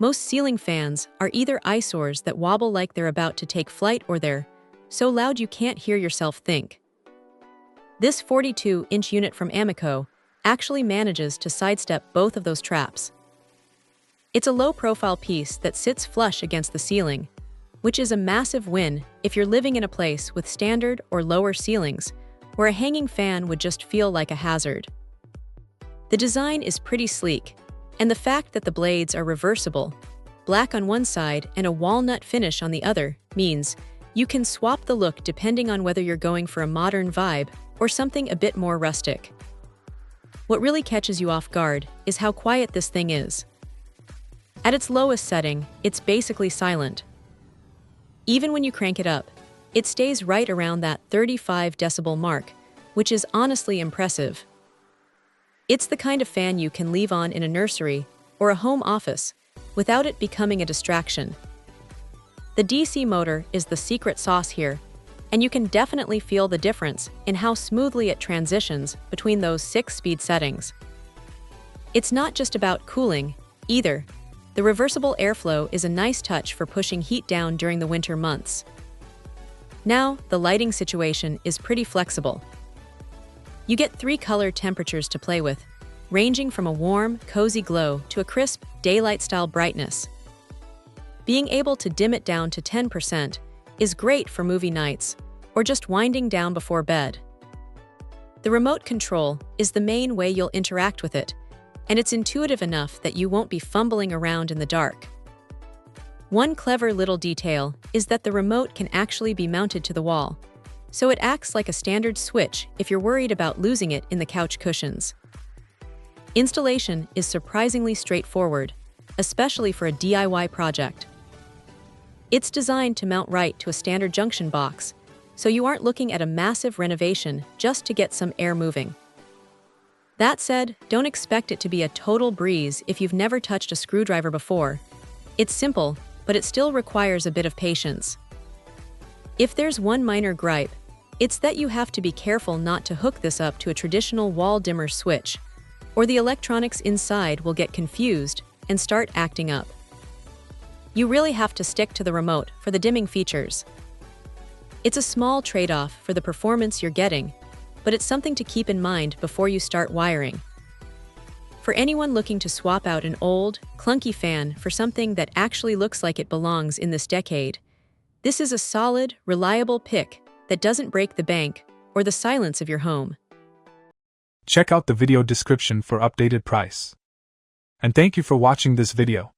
Most ceiling fans are either eyesores that wobble like they're about to take flight, or they're so loud you can't hear yourself think. This 42-inch unit from Amico actually manages to sidestep both of those traps. It's a low-profile piece that sits flush against the ceiling, which is a massive win if you're living in a place with standard or lower ceilings, where a hanging fan would just feel like a hazard. The design is pretty sleek, and the fact that the blades are reversible, black on one side and a walnut finish on the other, means you can swap the look depending on whether you're going for a modern vibe or something a bit more rustic. What really catches you off guard is how quiet this thing is. At its lowest setting, it's basically silent. Even when you crank it up, it stays right around that 35 decibel mark, which is honestly impressive. It's the kind of fan you can leave on in a nursery or a home office without it becoming a distraction. The DC motor is the secret sauce here, and you can definitely feel the difference in how smoothly it transitions between those 6-speed settings. It's not just about cooling, either. The reversible airflow is a nice touch for pushing heat down during the winter months. Now, the lighting situation is pretty flexible. You get 3 color temperatures to play with, ranging from a warm, cozy glow to a crisp, daylight-style brightness. Being able to dim it down to 10% is great for movie nights or just winding down before bed. The remote control is the main way you'll interact with it, and it's intuitive enough that you won't be fumbling around in the dark. One clever little detail is that the remote can actually be mounted to the wall, so it acts like a standard switch if you're worried about losing it in the couch cushions. Installation is surprisingly straightforward, especially for a DIY project. It's designed to mount right to a standard junction box, so you aren't looking at a massive renovation just to get some air moving. That said, don't expect it to be a total breeze if you've never touched a screwdriver before. It's simple, but it still requires a bit of patience. If there's one minor gripe, it's that you have to be careful not to hook this up to a traditional wall dimmer switch, or the electronics inside will get confused and start acting up. You really have to stick to the remote for the dimming features. It's a small trade-off for the performance you're getting, but it's something to keep in mind before you start wiring. For anyone looking to swap out an old, clunky fan for something that actually looks like it belongs in this decade, this is a solid, reliable pick that doesn't break the bank or the silence of your home. Check out the video description for updated price. And thank you for watching this video.